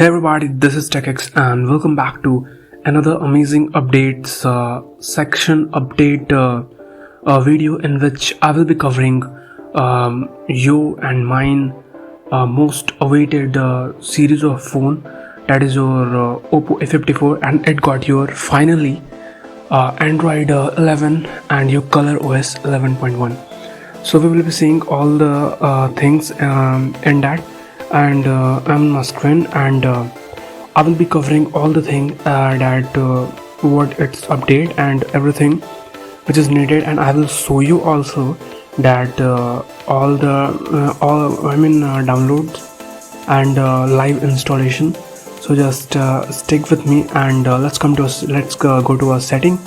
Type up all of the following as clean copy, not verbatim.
Hey everybody, this is TecX and welcome back to another amazing updates section update video in which I will be covering you and mine most awaited series of phone, that is your Oppo A54, and it got your finally Android 11 and your Color OS 11.1. So we will be seeing all the things in that, and I'm on my screen, and I will be covering all the thing that what its update and everything which is needed, and I will show you also that all downloads and live installation. So just stick with me, and let's go to our setting.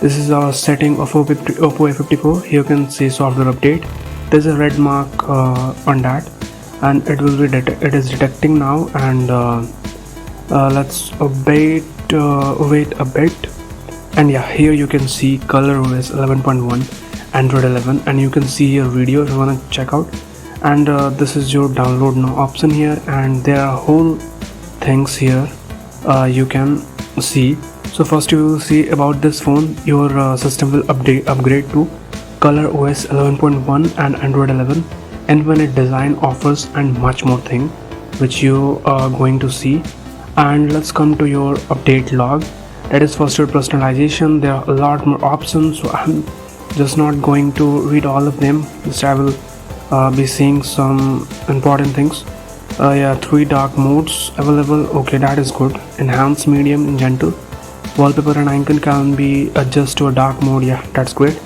This is our setting of Oppo A54. Here you can see software update. There's a red mark on that, and it is detecting now, and let's wait a bit. And yeah, here you can see Color OS 11.1, Android 11, and you can see your video if you want to check out. And this is your download now option here, and there are whole things here you can see. So first you will see about this phone. Your system will upgrade to Color OS 11.1 and Android 11, and when it design offers and much more thing which you are going to see. And let's come to your update log. That is first your personalization. There are a lot more options, so I'm just not going to read all of them. Just I will be seeing some important things. Yeah, 3 dark modes available. Okay, that is good. Enhance, medium, and gentle. Wallpaper and icon can be adjusted to a dark mode. Yeah, that's great.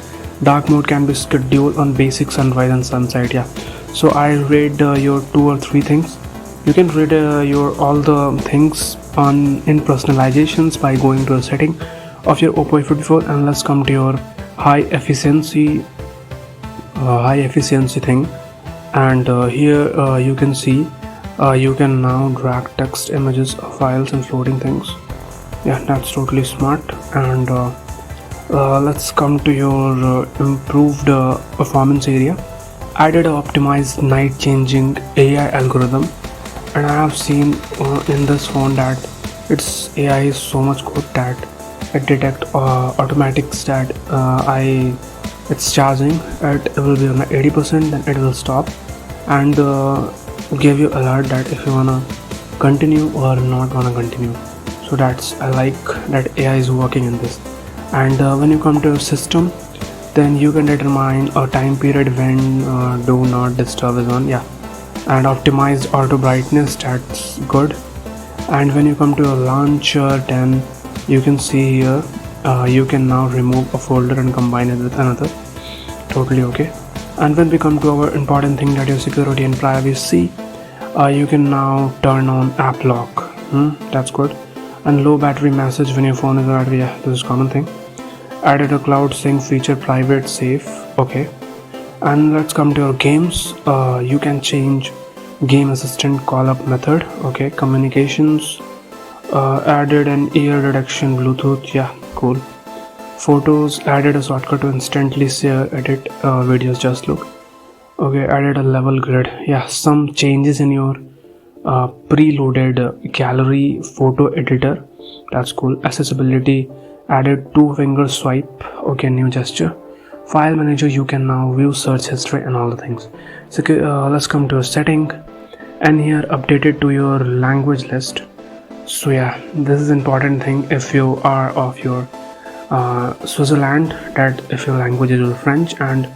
Dark mode can be scheduled on basic, sunrise and sunset. Yeah, so I read your 2 or 3 things. You can read your all the things in personalizations by going to a setting of your Oppo A54, and let's come to your high efficiency thing. And here you can see you can now drag text, images, files, and floating things. Yeah, that's totally smart. And let's come to your improved performance area. Added a optimized night changing AI algorithm, and I have seen in this phone that its AI is so much good that it detect automatics that it's charging. It will be on 80%, then it will stop and give you alert that if you wanna continue or not wanna continue. So I like that AI is working in this. And when you come to your system, then you can determine a time period when do not disturb is on. Yeah, and optimized auto brightness, that's good. And when you come to your launcher, then you can see here you can now remove a folder and combine it with another. Totally okay. And when we come to our important thing, that is security and privacy, you can now turn on app lock. That's good. And low battery message when your phone is battery. Yeah, this is common thing. Added a cloud sync feature, private, safe. Okay. And let's come to your games. You can change game assistant call up method. Okay. Communications, added an ear detection, Bluetooth. Yeah, cool. Photos, added a shortcut to instantly share, edit videos. Just look. Okay. Added a level grid. Yeah, some changes in your preloaded gallery photo editor. That's cool. Accessibility, added 2-finger swipe. Okay, new gesture. File manager, you can now view search history and all the things. So let's come to a setting, and here updated to your language list. So yeah, this is important thing if you are of your Switzerland, that if your language is your French, and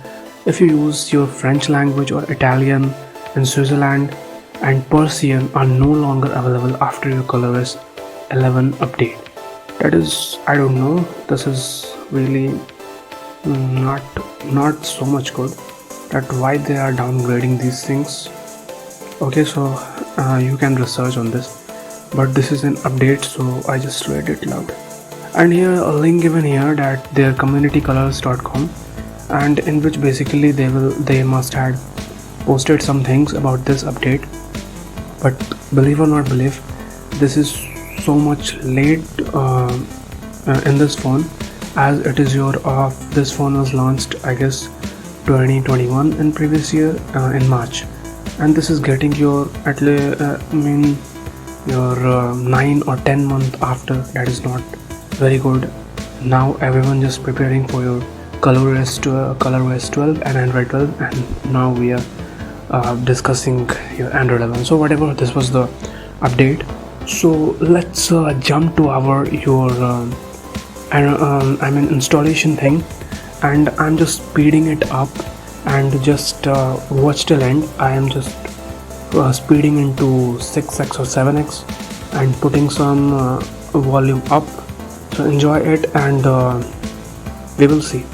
if you use your French language or Italian in Switzerland, and Persian are no longer available after your ColorOS 11 update. That is, I don't know, this is really not so much good, that why they are downgrading these things. Okay, so you can research on this, but this is an update, so I just read it loud. And here a link given here, that their communitycolors.com, and in which basically they must have posted some things about this update. But believe or not believe, this is so much late in this phone, as it is this phone was launched I guess 2021 in previous year in March, and this is getting your your 9 or 10 month after, that is not very good. Now everyone just preparing for your ColorOS 12 and Android 12, and now we are discussing your Android 11. So whatever, this was the update. So let's jump to our installation thing, and I'm just speeding it up, and just watch till end. I am just speeding into 6x or 7x and putting some volume up. So enjoy it, and we will see.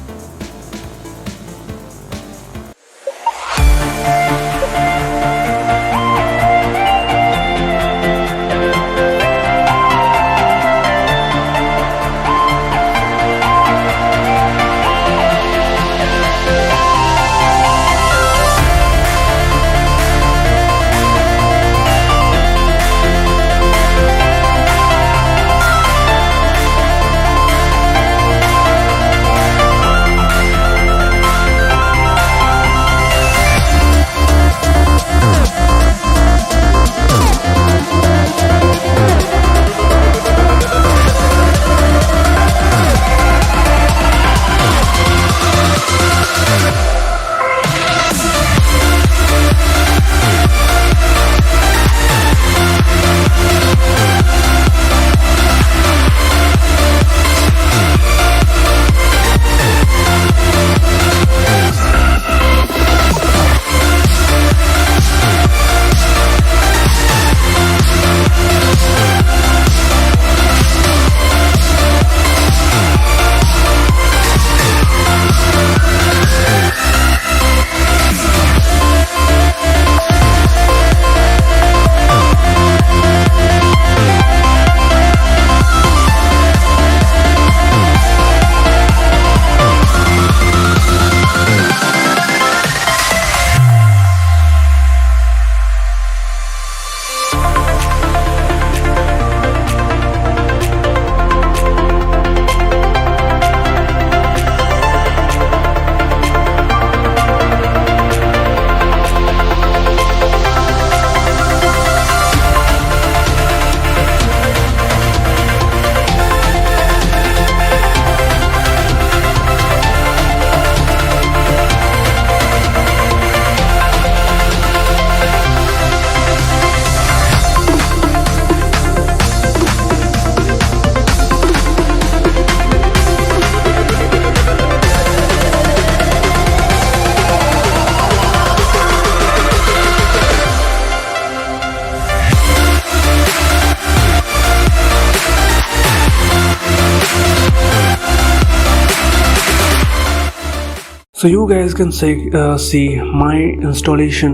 So you guys can see my installation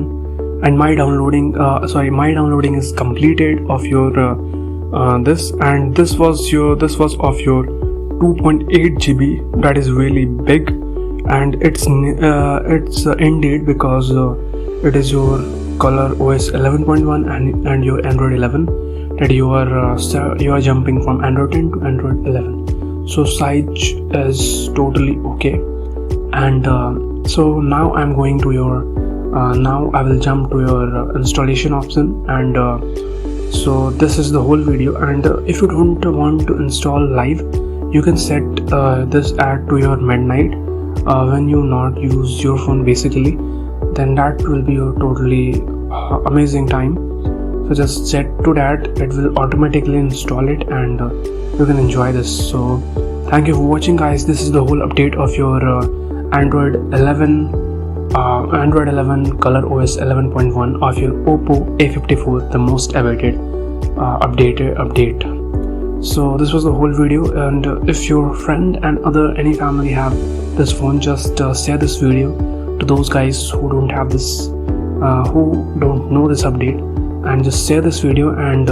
and my downloading. My downloading is completed of your this, and this was of your 2.8 GB. That is really big, and it's indeed because it is your ColorOS 11.1 and your Android 11 that you are jumping from Android 10 to Android 11. So size is totally okay. And so now I'm going to your now I will jump to your installation option, and so this is the whole video. And if you don't want to install live, you can set this ad to your midnight when you not use your phone basically, then that will be your totally amazing time. So just set to that, it will automatically install it, and you can enjoy this. So thank you for watching, guys. This is the whole update of your Android 11 ColorOS 11.1 of your Oppo A54, the most awaited update. So this was the whole video, and if your friend and any family have this phone, just share this video to those guys who don't have this, who don't know this update, and just share this video. And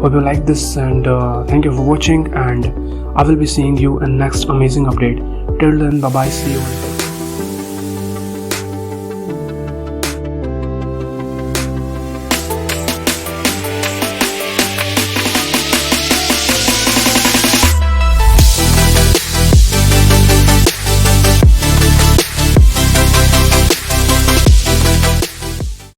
hope you like this, and thank you for watching, and I will be seeing you in next amazing update. Till then, bye bye, see you.